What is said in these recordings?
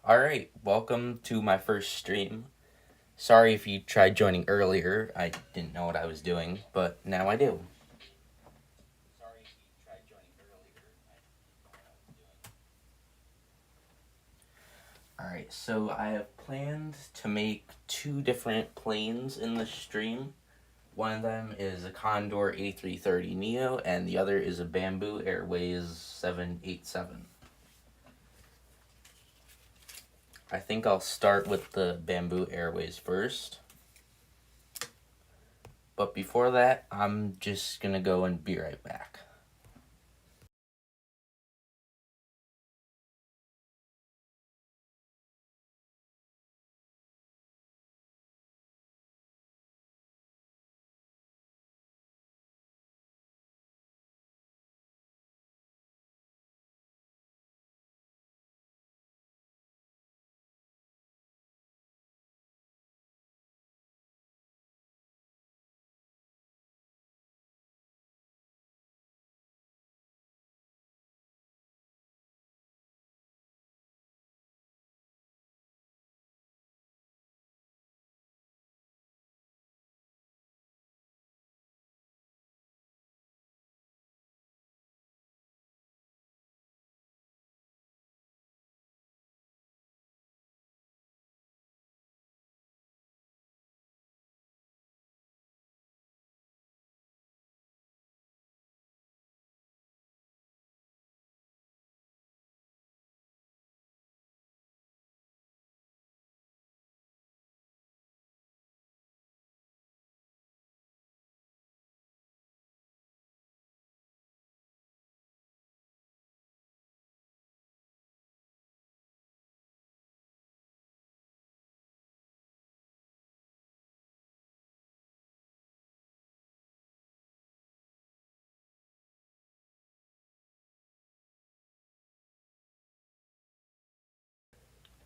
Alright, welcome to my first stream. Sorry if you tried joining earlier, I didn't know what I was doing, but now I do. Alright, so I have planned to make two different planes in the stream. One of them is a Condor A330 Neo, and the other is a Bamboo Airways 787. I think I'll start with the Bamboo Airways first. But before that, I'm just gonna go and be right back.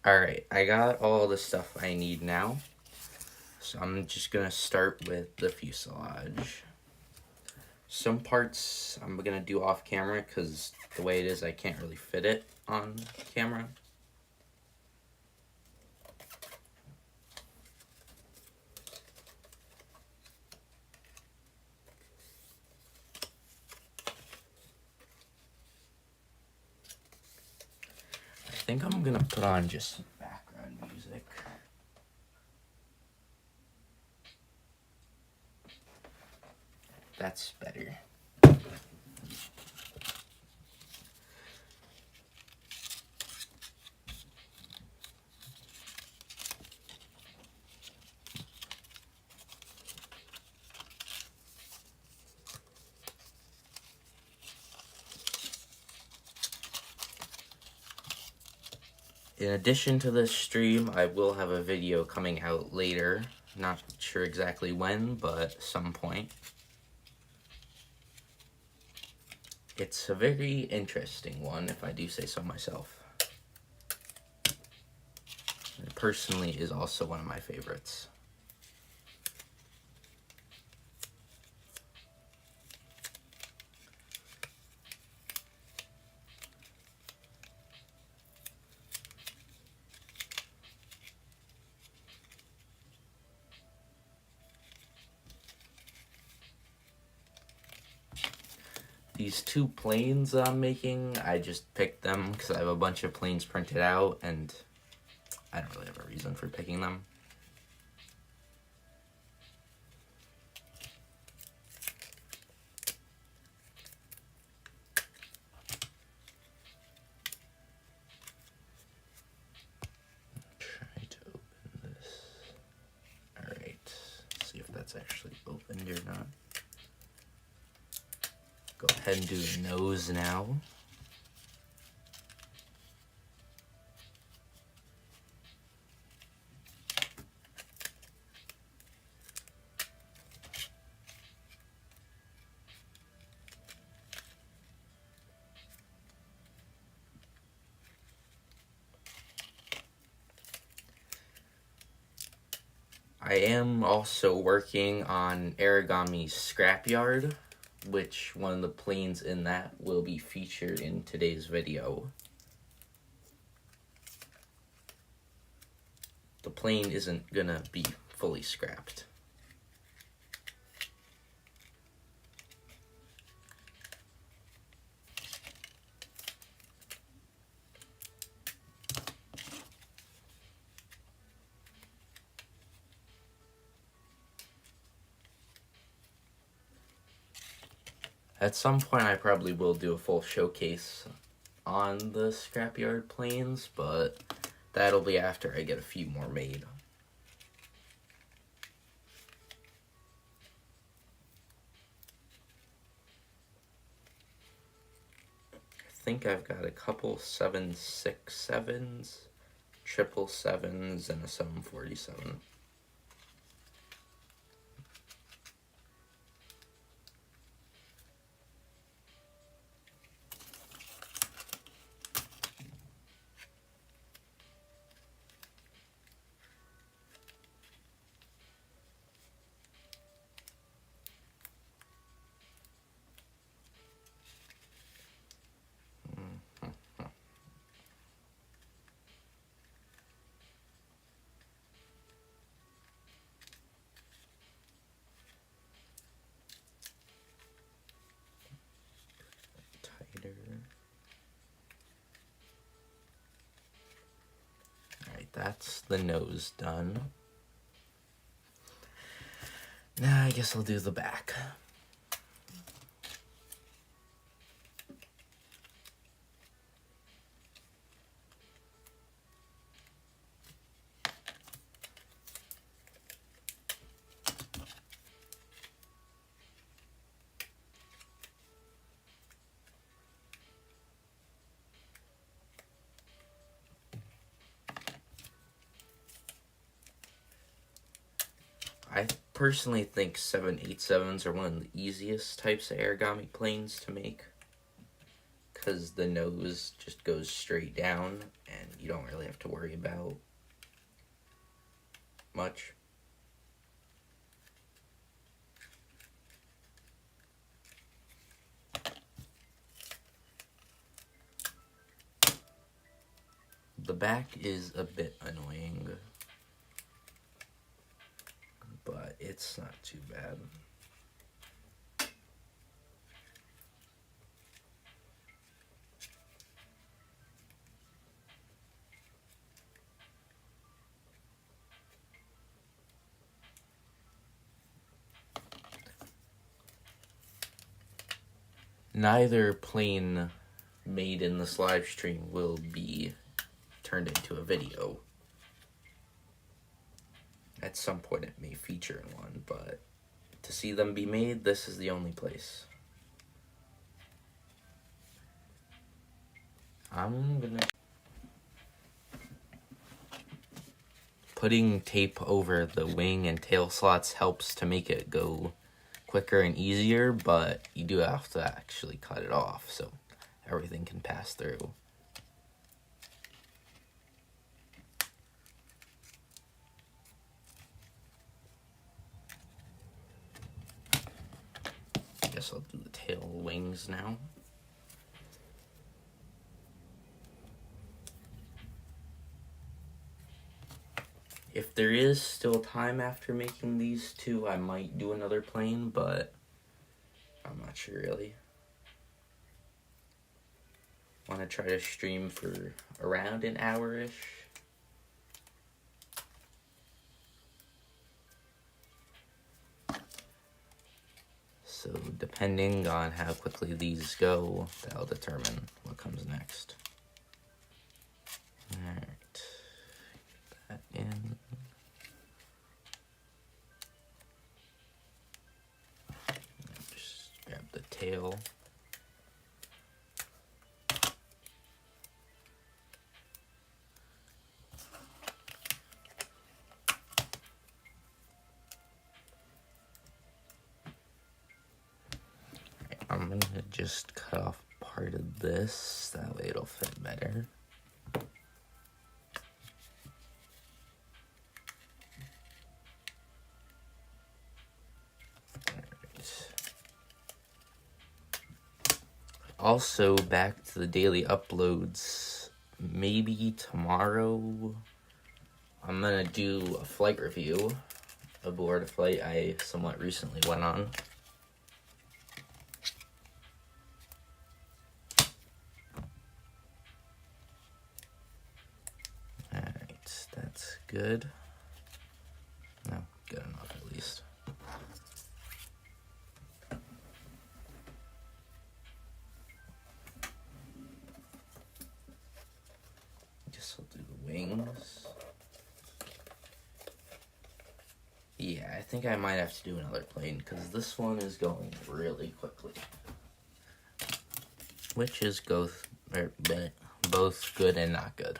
Alright, I got all the stuff I need now. So I'm just gonna start with the fuselage. Some parts I'm gonna do off camera because the way it is I can't really fit it on camera. I think I'm gonna put on just some background music. That's better. In addition to this stream, I will have a video coming out later. Not sure exactly when, but some point. It's a very interesting one, if I do say so myself. It personally is also one of my favorites. These two planes I'm making, I just picked them because I have a bunch of planes printed out and I don't really have a reason for picking them. Try to open this. Alright, see if that's actually opened or not. Go ahead and do the nose now. I am also working on Airigami's scrapyard, which one of the planes in that will be featured in today's video. the plane isn't gonna be fully scrapped. At some point I probably will do a full showcase on the scrapyard planes, but that'll be after I get a few more made. I think I've got a couple 767s, 777s, and a 747. Alright, that's the nose done. Now I guess I'll do the back. I personally think 787s are one of the easiest types of Airigami planes to make, because the nose just goes straight down and you don't really have to worry about much. The back is a bit annoying, but it's not too bad. Neither plane made in this live stream will be turned into a video. At some point it may feature in one, but to see them be made, this is the only place. Putting tape over the wing and tail slots helps to make it go quicker and easier, but you do have to actually cut it off so everything can pass through. I guess I'll do the tail wings now. If there is still time after making these two, I might do another plane, but I'm not sure really. Want to try to stream for around an hour-ish. So depending on how quickly these go, that'll determine what comes next. Alright, get that in. Just grab the tail. I'm gonna just cut off part of this, that way it'll fit better. Alright. Also, back to the daily uploads. Maybe tomorrow I'm gonna do a flight review aboard a flight I somewhat recently went on. Alright, that's good. No, good enough at least. Guess I'll do the wings. Yeah, I think I might have to do another plane because this one is going really quickly. Which is both good and not good.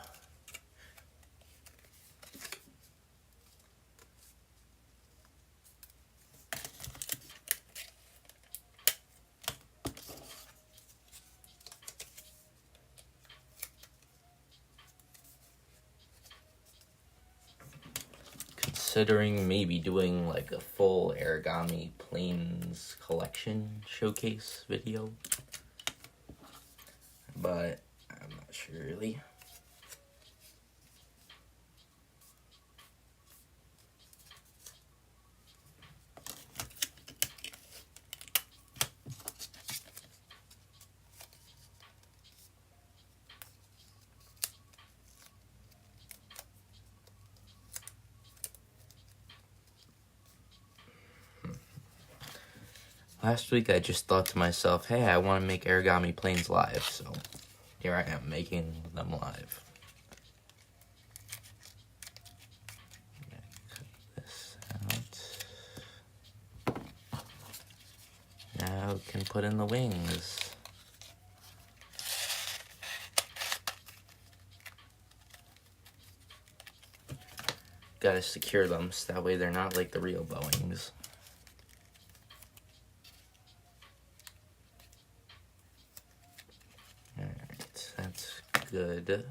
Considering maybe doing like a full Airigami planes collection showcase video, but I'm not sure really. Last week I just thought to myself, hey, I want to make Airigami planes live, so here I am making them live. Cut this out. Now we can put in the wings. Gotta secure them so that way they're not like the real Boeings. That's good.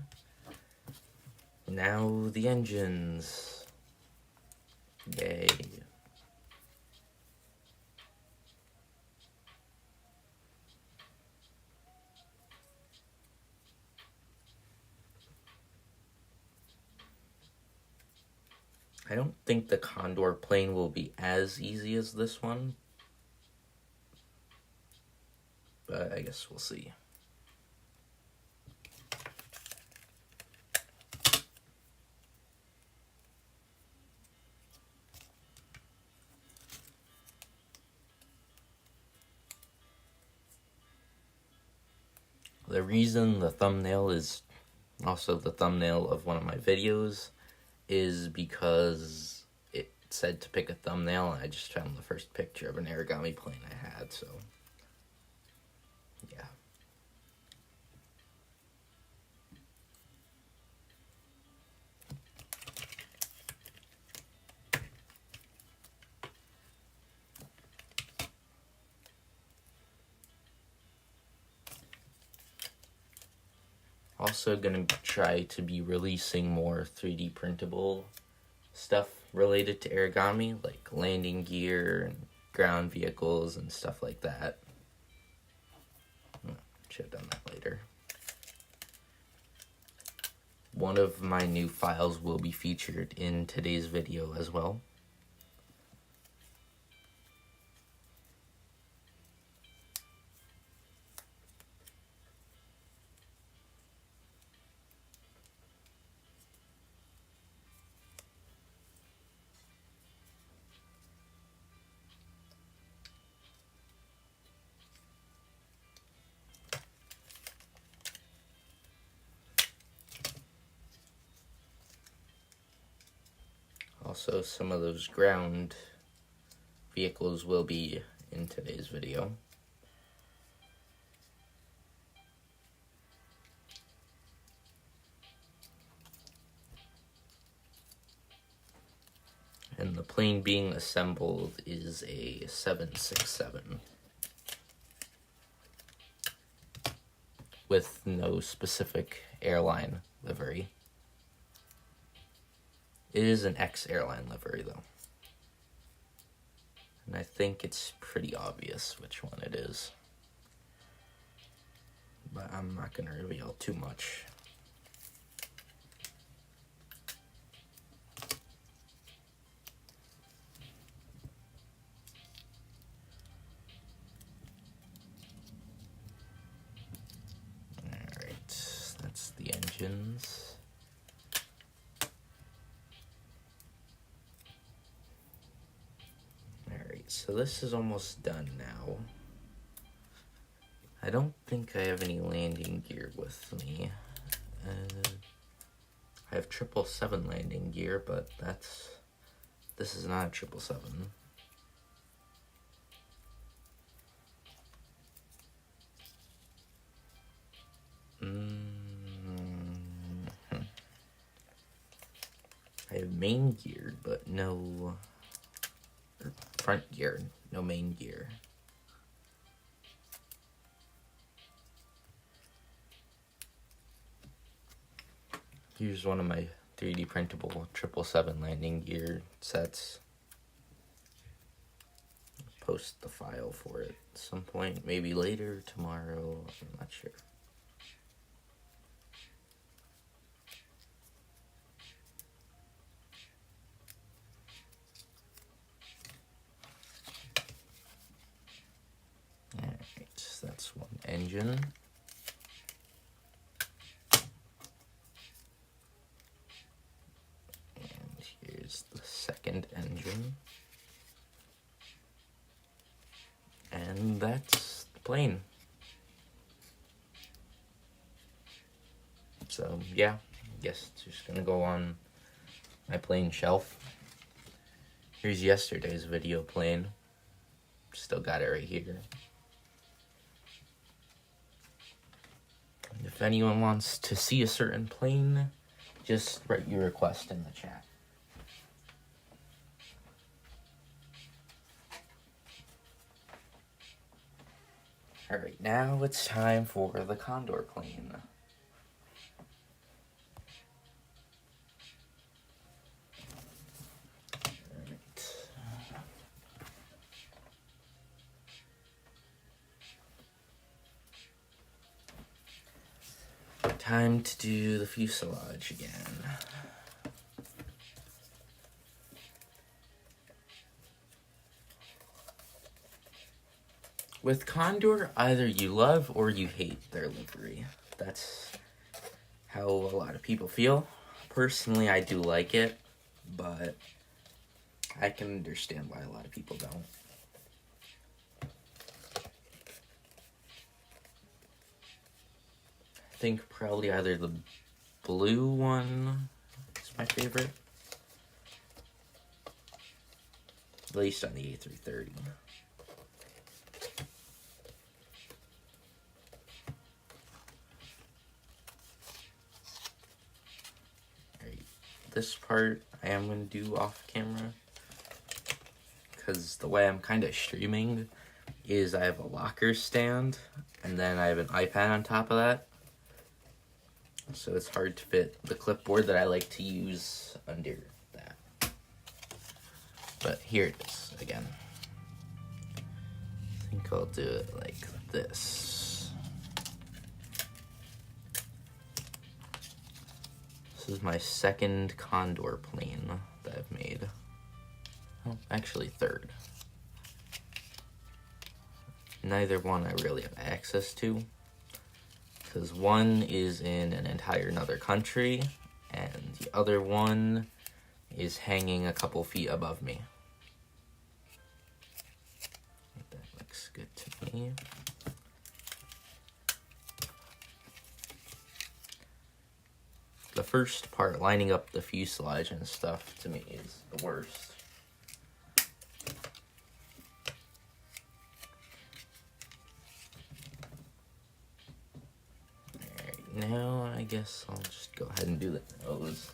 Now the engines. Yay. I don't think the Condor plane will be as easy as this one, but I guess we'll see. The reason the thumbnail is also the thumbnail of one of my videos is because it said to pick a thumbnail and I just found the first picture of an Airigami plane I had, so yeah. Also gonna try to be releasing more 3D printable stuff related to Airigami, like landing gear and ground vehicles and stuff like that. Should have done that later. One of my new files will be featured in today's video as well. Also, some of those ground vehicles will be in today's video. And the plane being assembled is a 767 with no specific airline livery. It is an X airline livery though. And I think it's pretty obvious which one it is. But I'm not going to reveal too much. engines. Alright, so this is almost done now. I don't think I have any landing gear with me. I have 777 landing gear, but this is not a 777. I have main gear, but no front gear, no main gear. Here's one of my 3D printable 777 landing gear sets. Post the file for it at some point, maybe later, tomorrow, I'm not sure. Alright, so that's one engine. And here's the second engine. And that's the plane. So yeah, I guess it's just gonna go on my plane shelf. Here's yesterday's video plane. Still got it right here. And if anyone wants to see a certain plane, just write your request in the chat. Alright, now it's time for the Condor plane. Time to do the fuselage again. With Condor, either you love or you hate their livery. That's how a lot of people feel. Personally, I do like it, but I can understand why a lot of people don't. I think probably either the blue one is my favorite. At least on the A330. Alright, this part I am going to do off camera. Because the way I'm kind of streaming is I have a locker stand and then I have an iPad on top of that. So it's hard to fit the clipboard that I like to use under that. But here it is again. I think I'll do it like this. This is my second Condor plane that I've made. Oh, actually third. Neither one I really have access to. Because one is in an entire another country, and the other one is hanging a couple feet above me. That looks good to me. The first part, lining up the fuselage and stuff, to me is the worst. Now, I guess I'll just go ahead and do the nose.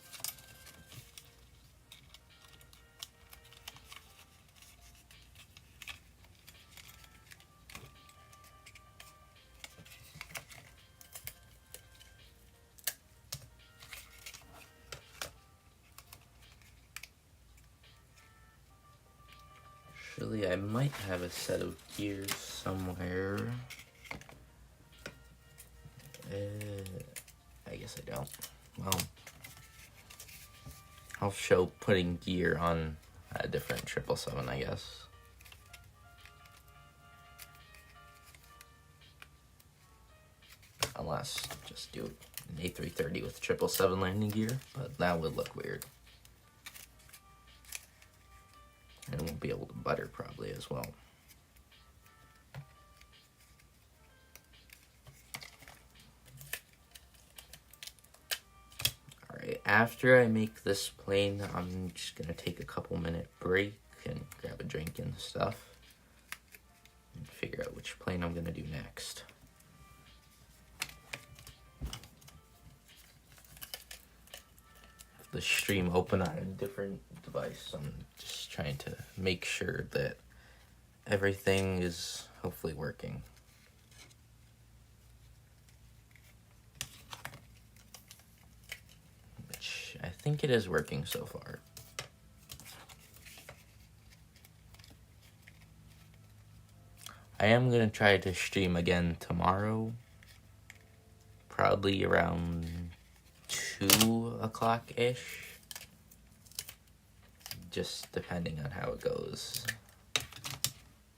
Actually, I might have a set of gears somewhere. I guess I don't. Well, I'll show putting gear on a different 777, I guess. unless just do an A330 with 777 landing gear, but that would look weird. And it won't be able to butter probably as well. Alright, after I make this plane, I'm just gonna take a couple minute break and grab a drink and stuff and figure out which plane I'm gonna do next. The stream open on a different device. I'm just trying to make sure that everything is hopefully working. Which I think it is working so far. I am going to try to stream again tomorrow, probably around 2 o'clock-ish, just depending on how it goes.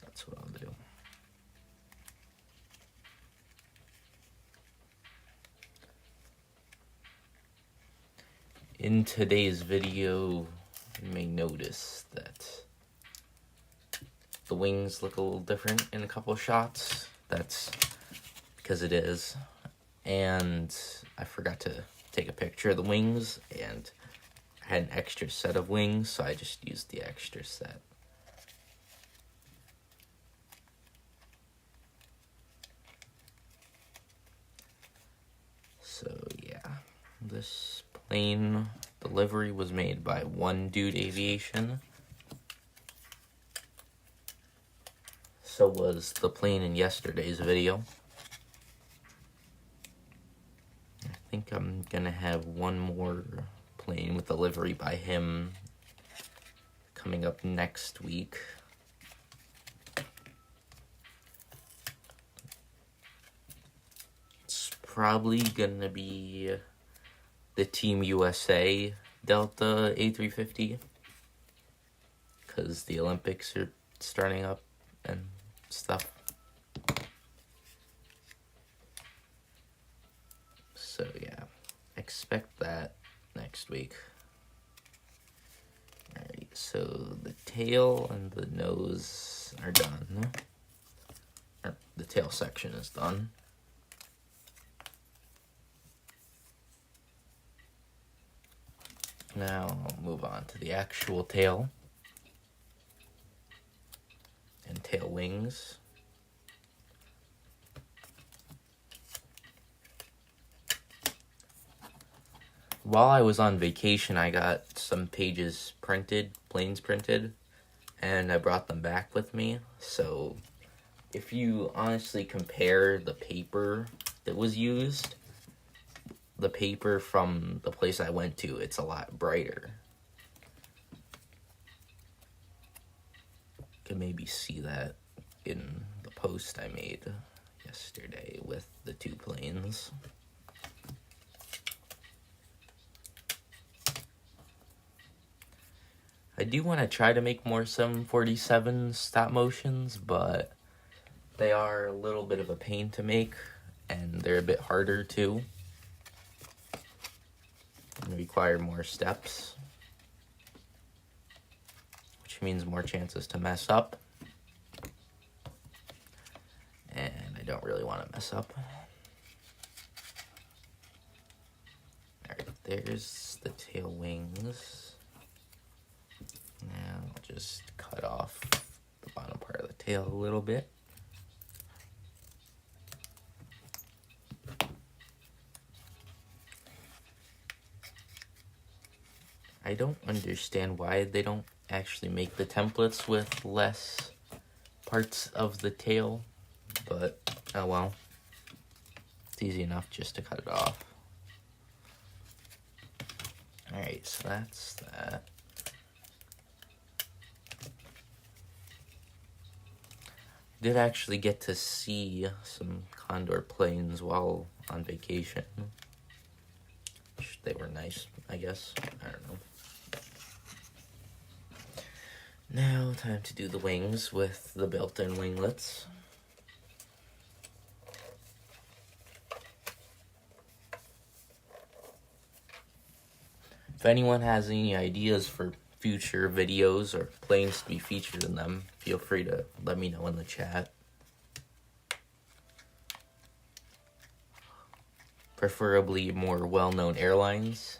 That's what I'll do. In today's video, you may notice that the wings look a little different in a couple of shots. That's because it is. And I forgot to take a picture of the wings, and I had an extra set of wings, so I just used the extra set. So yeah, this plane delivery was made by One Dude Aviation. So was the plane in yesterday's video. I think I'm gonna have one more plane with delivery by him coming up next week. It's probably gonna be the Team USA Delta A350, because the Olympics are starting up and stuff. So yeah, expect that next week. Alright, so the tail and the nose are done. Or the tail section is done. Now I'll move on to the actual tail and tail wings. While I was on vacation, I got some pages printed, planes printed, and I brought them back with me. So if you honestly compare the paper that was used, the paper from the place I went to, it's a lot brighter. You can maybe see that in the post I made yesterday with the two planes. I do want to try to make more 747 stop motions, but they are a little bit of a pain to make, and they're a bit harder too. And require more steps, which means more chances to mess up. And I don't really want to mess up. Alright, there's the tail wings. Now I'll just cut off the bottom part of the tail a little bit. I don't understand why they don't actually make the templates with less parts of the tail, but oh well. It's easy enough just to cut it off. Alright, so that's that. Did actually get to see some Condor planes while on vacation. They were nice, I guess. I don't know. Now, time to do the wings with the built-in winglets. If anyone has any ideas for future videos or planes to be featured in them, feel free to let me know in the chat. Preferably more well-known airlines,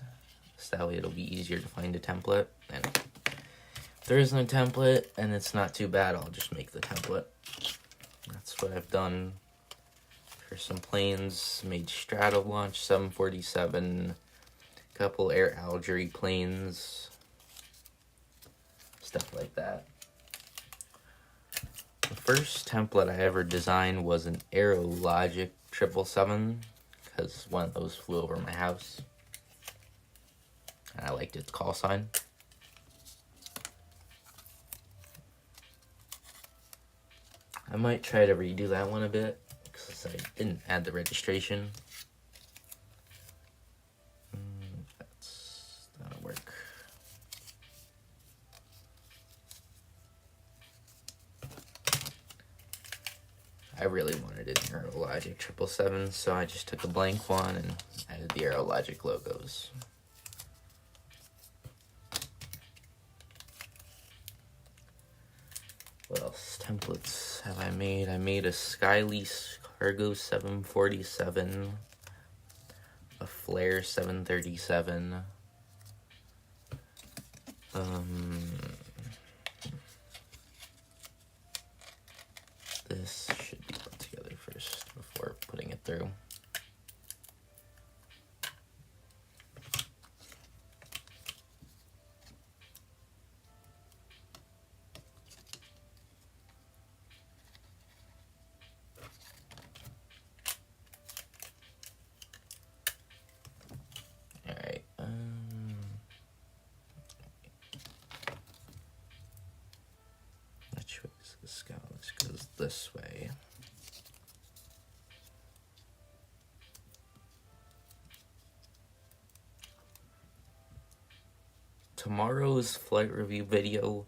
so that way it'll be easier to find a template. And if there isn't a template and it's not too bad, I'll just make the template. That's what I've done for some planes. Made Stratolaunch 747, a couple Air Algerie planes, stuff like that. The first template I ever designed was an Aerologic 777, because one of those flew over my house, and I liked its call sign. I might try to redo that one a bit, because I didn't add the registration. That'll work. I really wanted an Aerologic 777, so I just took a blank one and added the Aerologic logos. What else templates have I made? I made a Skylease Cargo 747, a Flare 737, this should be put together first before putting it through. Which way is this go? This goes this way. Tomorrow's flight review video,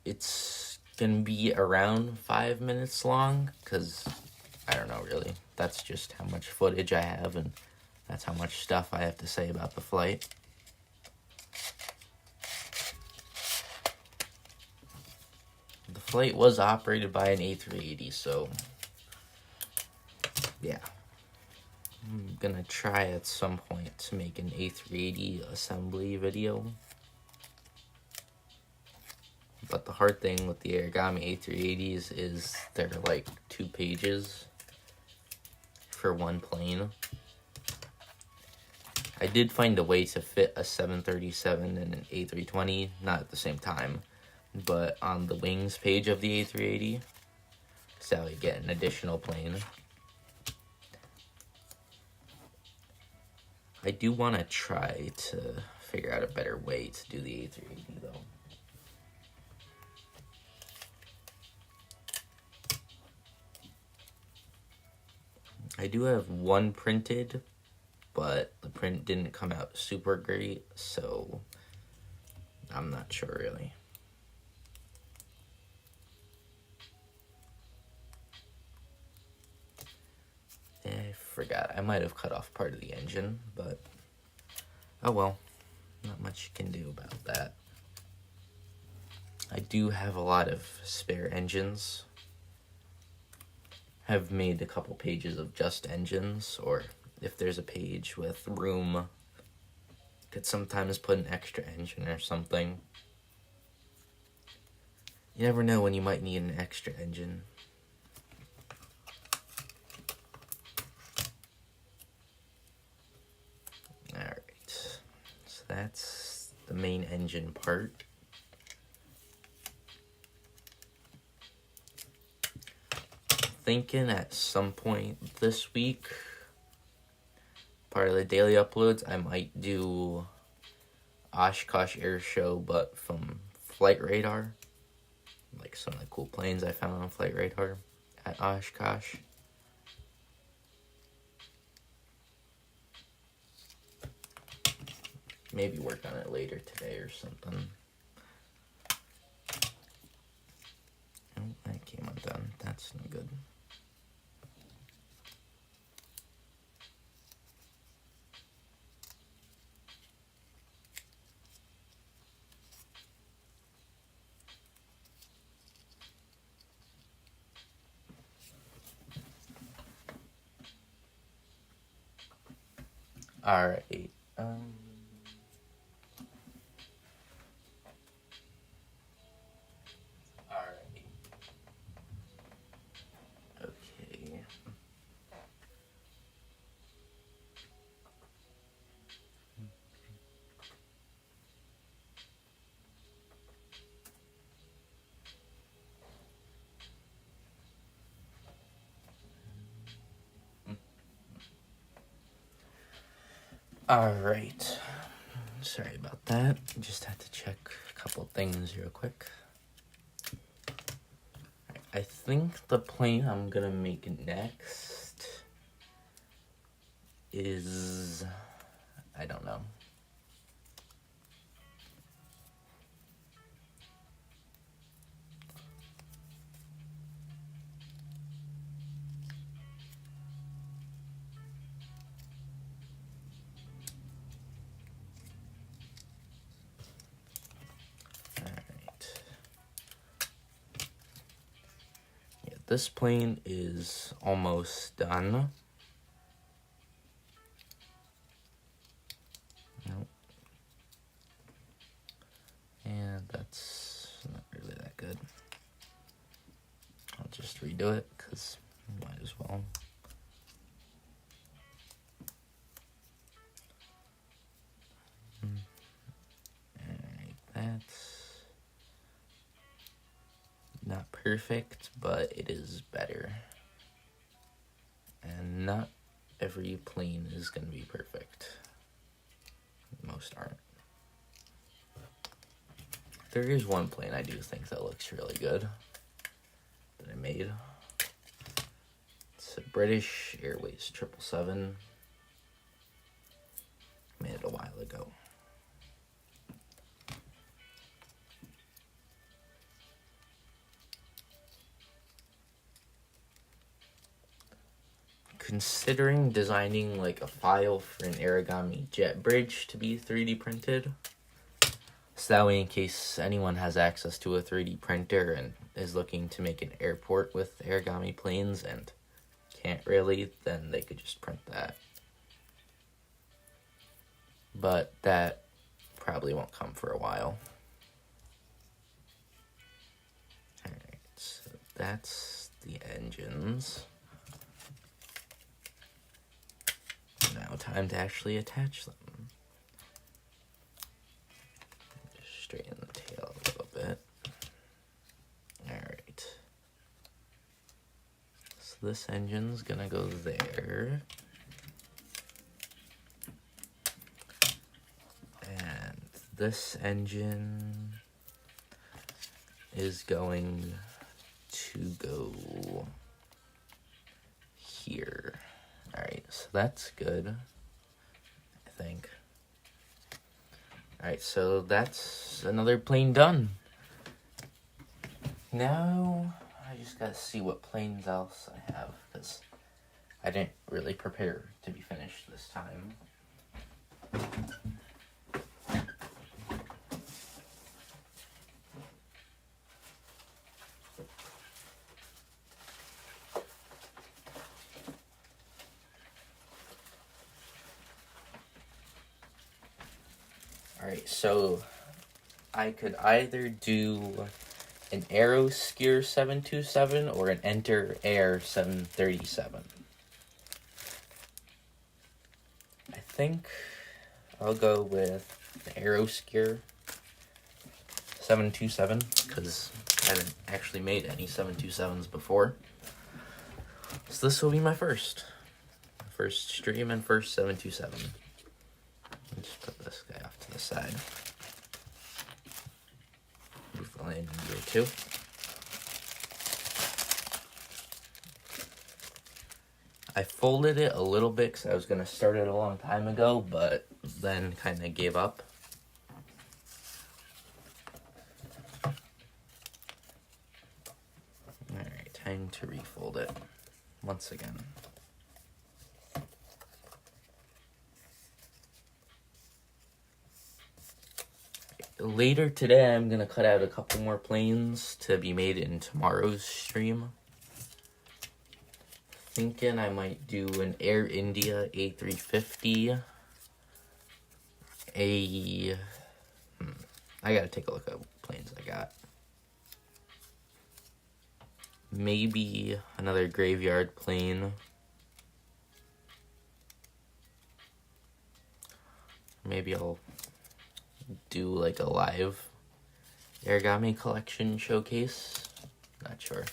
it's gonna be around 5 minutes long, because I don't know really. That's just how much footage I have, and that's how much stuff I have to say about the flight. The flight was operated by an A380, so yeah. I'm gonna try at some point to make an A380 assembly video. But the hard thing with the Airigami A380s is they're like 2 pages for one plane. I did find a way to fit a 737 and an A320, not at the same time, but on the wings page of the A380, so you get an additional plane. I do want to try to figure out a better way to do the A380 though. I do have one printed, but the print didn't come out super great, so I'm not sure really. I forgot. I might have cut off part of the engine, but oh well. Not much you can do about that. I do have a lot of spare engines. Have made a couple pages of just engines, or if there's a page with room, could sometimes put an extra engine or something. You never know when you might need an extra engine. Alright, so that's the main engine part. Thinking at some point this week, part of the daily uploads, I might do Oshkosh Air Show, but from Flight Radar. Like some of the cool planes I found on Flight Radar at Oshkosh. Maybe work on it later today or something. Oh, that came undone. That's no good. Alright. Alright. Okay. Alright. Sorry about that. Just had to check a couple things real quick. I think the plane I'm gonna make next is, I don't know. This plane is almost done. Nope. And that's not really that good. I'll just redo it because might as well. Alright, that's not perfect, but it is better. And not every plane is going to be perfect. Most aren't. There is one plane I do think that looks really good that I made. It's a British Airways 777. Made it a while ago. Considering designing like a file for an Airigami jet bridge to be 3D printed. So that way, in case anyone has access to a 3D printer and is looking to make an airport with Airigami planes and can't really, then they could just print that. But that probably won't come for a while. Alright, so that's the engines. Now time to actually attach them. Just straighten the tail a little bit. Alright. So this engine's gonna go there. And this engine is going to go here. Alright, so that's good, I think. Alright, so that's another plane done. Now, I just gotta see what planes else I have, because I didn't really prepare to be finished this time. Alright, so I could either do an Aeroskier 727 or an Enter Air 737. I think I'll go with the Aeroskier 727 because I haven't actually made any 727s before. So this will be my first stream and first 727. Let me just put this guy off to the side. Move the landing gear too. I folded it a little bit because I was going to start it a long time ago, but then kind of gave up. Alright, time to refold it once again. Later today, I'm going to cut out a couple more planes to be made in tomorrow's stream. Thinking I might do an Air India A350 I gotta take a look at what planes I got. Maybe another graveyard plane. Maybe I'll do like a live Airigami collection showcase. Not sure.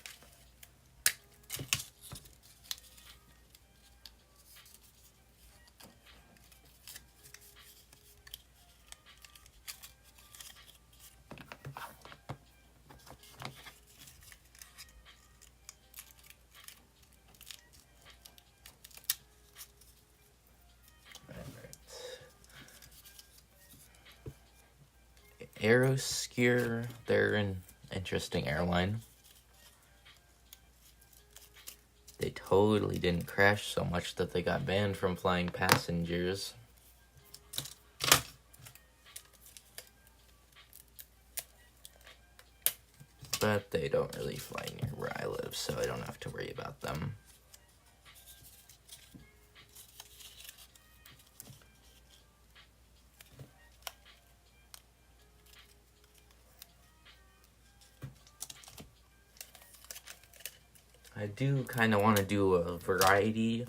Airoscure, they're an interesting airline. They totally didn't crash so much that they got banned from flying passengers. But they don't really fly near where I live, so I don't have to worry about them. I do kind of want to do a variety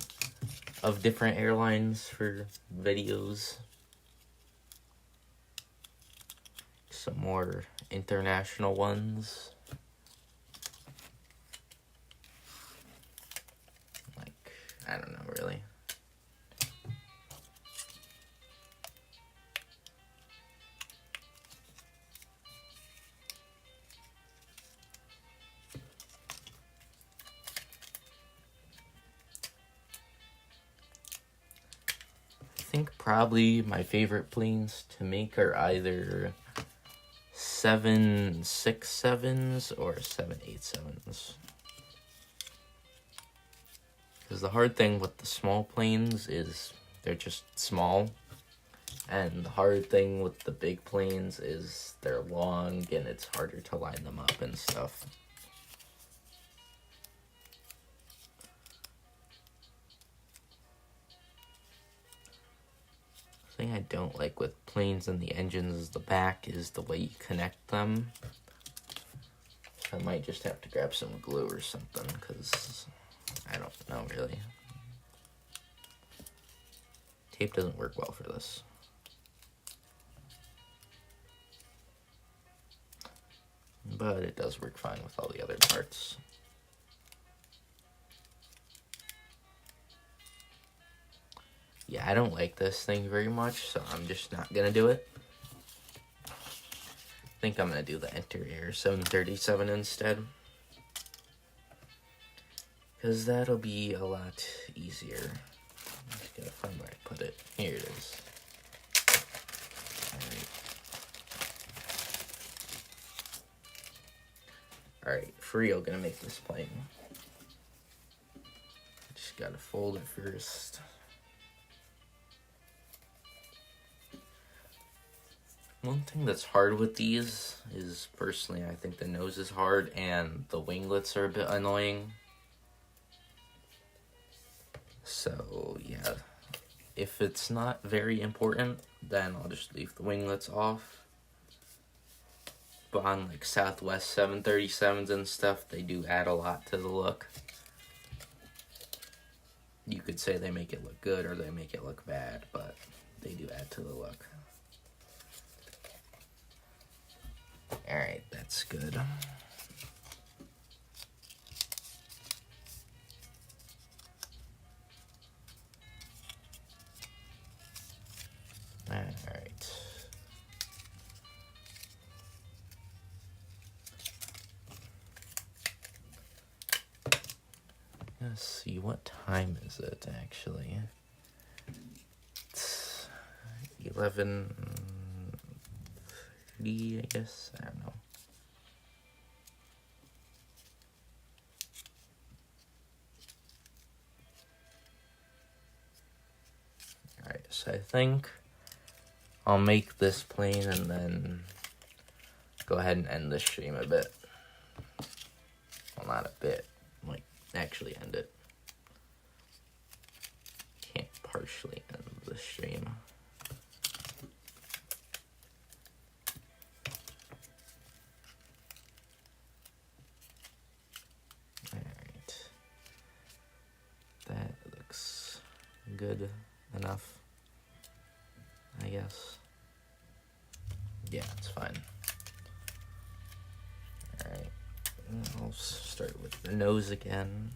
of different airlines for videos. Some more international ones. Like, I don't know really. I think probably my favorite planes to make are either 767s or 787s. Because the hard thing with the small planes is they're just small. And the hard thing with the big planes is they're long and it's harder to line them up and stuff. The thing I don't like with planes and the engines is the back is the way you connect them. I might just have to grab some glue or something because I don't know really. Tape doesn't work well for this. But it does work fine with all the other parts. Yeah, I don't like this thing very much, so I'm just not gonna do it. I think I'm gonna do the Enter Air 737 instead. Because that'll be a lot easier. I'm just gotta find where I put it. Here it is. Alright, for real, gonna make this plane. Just gotta fold it first. One thing that's hard with these is, personally, I think the nose is hard and the winglets are a bit annoying. So, yeah. If it's not very important, then I'll just leave the winglets off. But on, like, Southwest 737s and stuff, they do add a lot to the look. You could say they make it look good or they make it look bad, but they do add to the look. Alright, that's good. Alright. Let's see, what time is it actually? It's 11:30, I guess. I don't know. Alright, so I think I'll make this plane and then go ahead and end the stream a bit. Well, not a bit. Like, actually end it. Can't partially end the stream. good enough, I guess. Yeah, it's fine. Alright, I'll start with the nose again.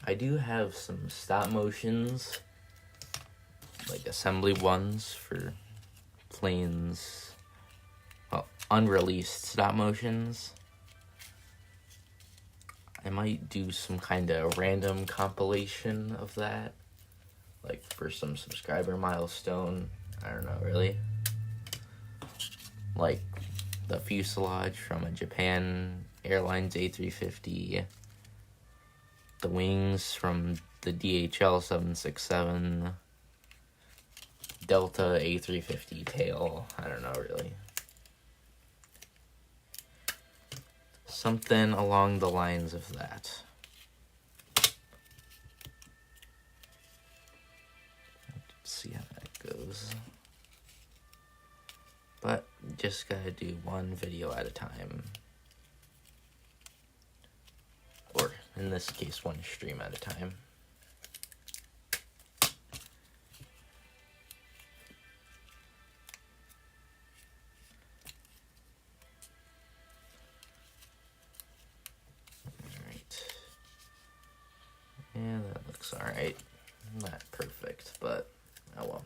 I do have some stop motions, like assembly ones for planes, well, unreleased stop motions. I might do some kind of random compilation of that, like for some subscriber milestone. I don't know, really. Like the fuselage from a Japan Airlines A350, the wings from the DHL 767, Delta A350 tail. I don't know, really. Something along the lines of that. Let's see how that goes. But just gotta do one video at a time. Or in this case, one stream at a time. Alright. Yeah, that looks alright. Not perfect, but oh well.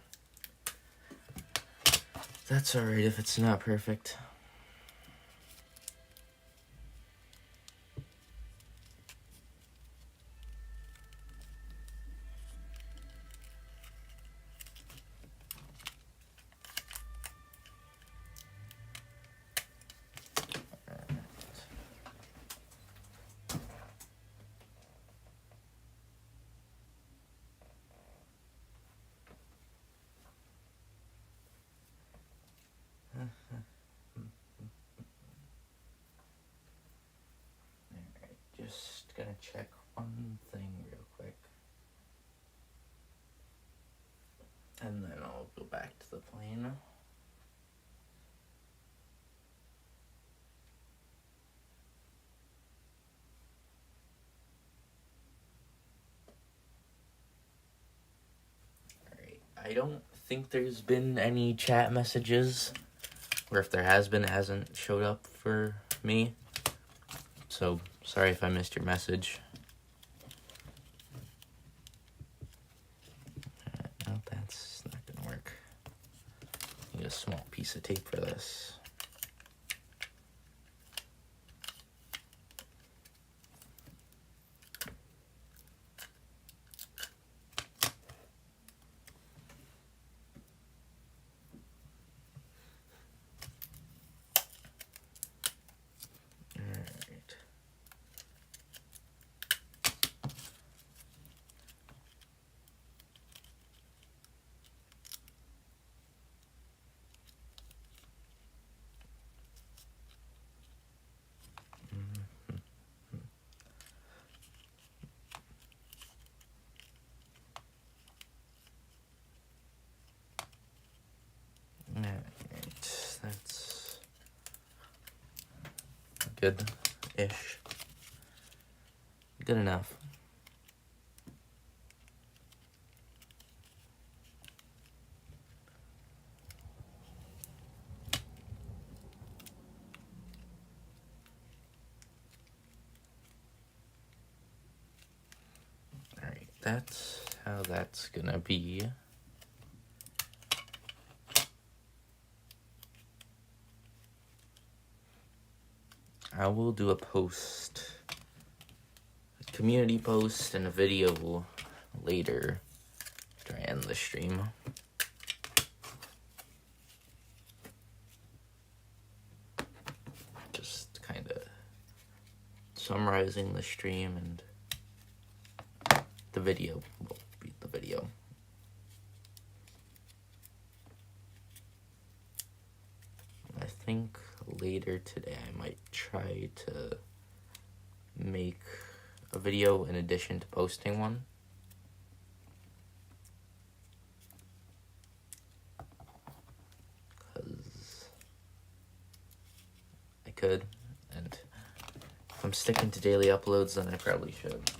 That's alright if it's not perfect. Just gonna check one thing real quick. And then I'll go back to the plane. Alright, I don't think there's been any chat messages, or if there has been, it hasn't showed up for me. So, sorry if I missed your message. No, that's not gonna work. Need a small piece of tape for this. Alright, that's good-ish. Good enough. Alright, that's how that's gonna be. I will do a post, a community post, and a video later after I end the stream. Just kind of summarizing the stream, and the video will be the video. I think later today I might try to make a video in addition to posting one. Because could. And if I'm sticking to daily uploads, then I probably should.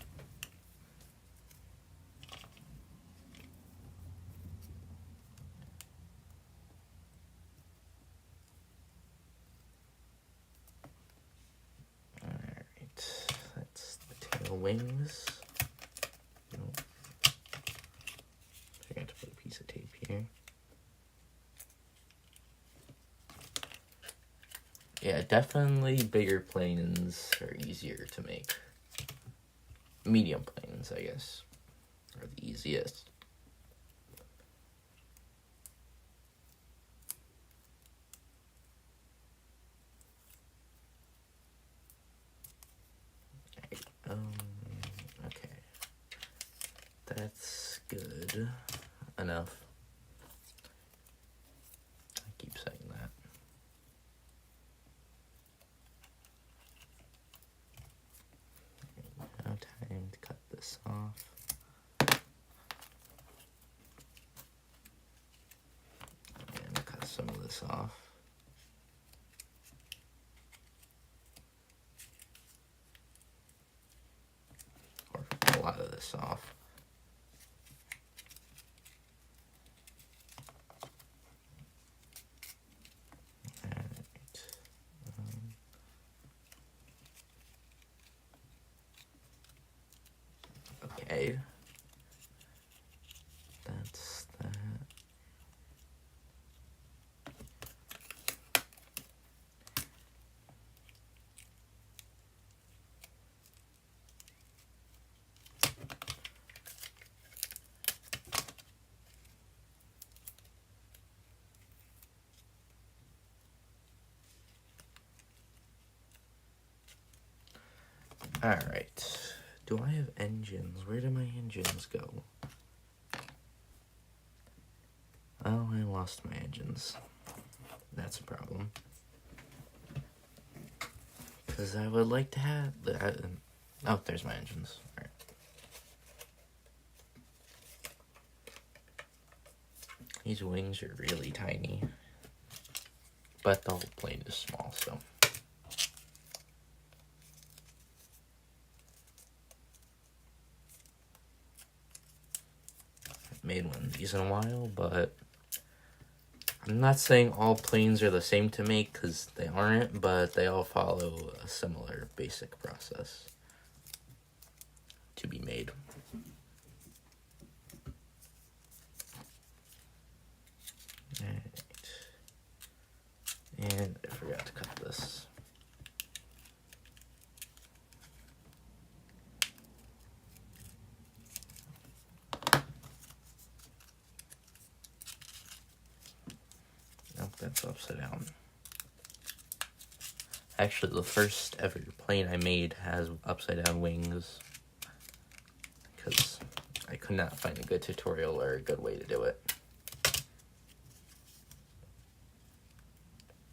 Alright, that's the tail wings. Nope. I got to put a piece of tape here. Yeah, definitely bigger planes are easier to make. Medium planes, I guess, are the easiest. Okay. That's good enough. I keep saying that. Now time to cut this off. And cut some of this off. Or a lot of this off. Okay. That's that. Alright. Do I have engines? Where do my engines go? Oh, I lost my engines. That's a problem. Because I would like to have... Oh, there's my engines. Alright. These wings are really tiny. But the whole plane is small, so... made one of these in a while, but I'm not saying all planes are the same to make, because they aren't, but they all follow a similar basic process to be made. Alright. And I forgot to cut this. Nope, that's upside down. Actually, the first ever plane I made has upside down wings, because I could not find a good tutorial or a good way to do it.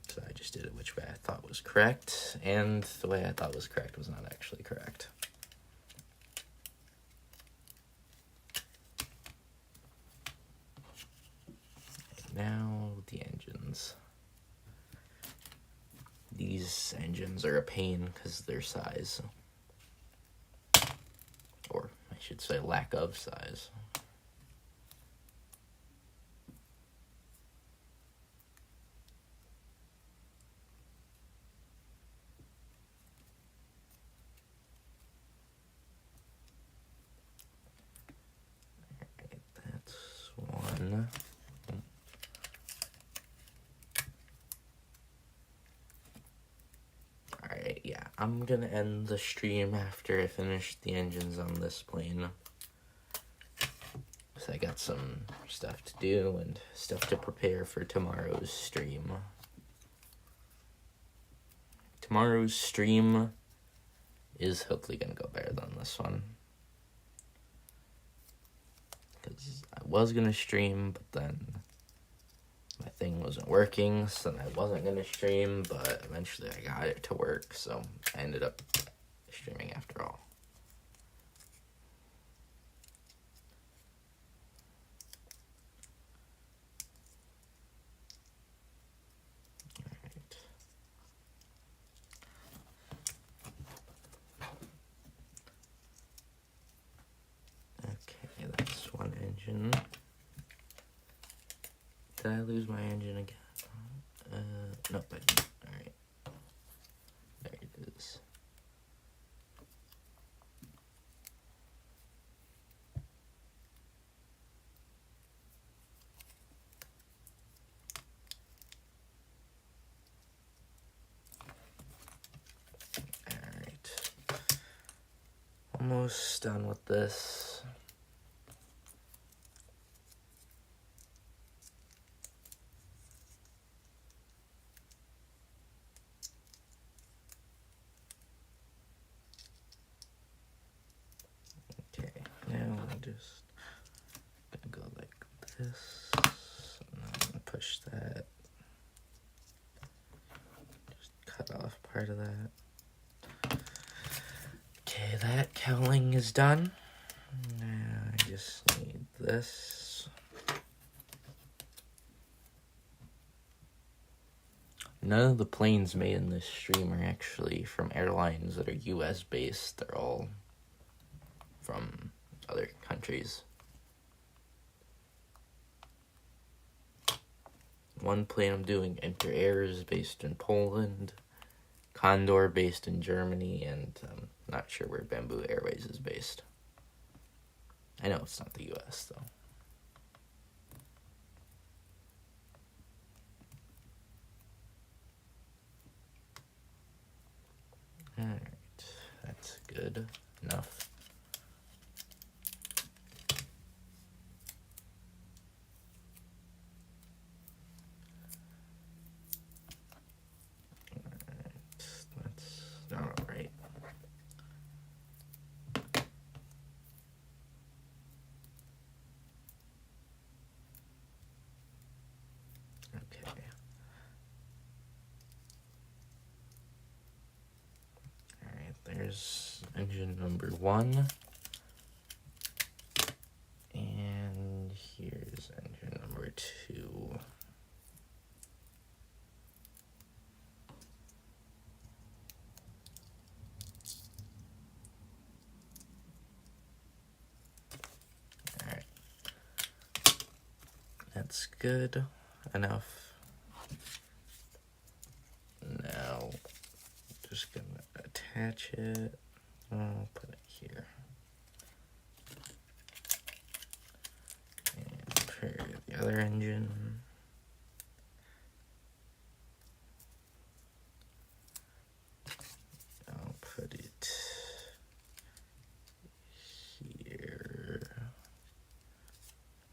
So I just did it which way I thought was correct, and the way I thought was correct was not actually correct. Now the engines. These engines are a pain because of their size. Or I should say lack of size. Alright, that's one. Alright, yeah, I'm gonna end the stream after I finish the engines on this plane. So I got some stuff to do and stuff to prepare for tomorrow's stream. Tomorrow's stream is hopefully gonna go better than this one. Because I was gonna stream, but then my thing wasn't working, so I wasn't gonna stream, but eventually I got it to work, so I ended up streaming after all. Alright. Okay, that's one engine. Did I lose my engine again? Nope, I didn't. Alright. There it is. Alright. Almost done with this. Okay, now I'm just gonna go like this, and I'm gonna push that. Just cut off part of that. Okay, that cowling is done. Now I just need this. None of the planes made in this stream are actually from airlines that are US based. They're all from other countries. One plane I'm doing, Enter Air, is based in Poland. Condor based in Germany, and I'm not sure where Bamboo Airways is based. I know it's not the US though. Alright, that's good enough. Alright, that's alright. Okay. Alright, there's engine number 1. And here's engine number 2. Alright. That's good enough. Now, just gonna attach it. I'll put it here. And for the other engine, I'll put it here.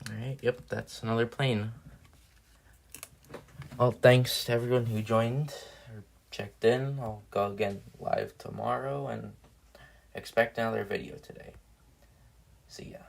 Alright, yep, that's another plane. Well, thanks to everyone who joined or checked in. I'll go again live tomorrow and expect another video today. See ya.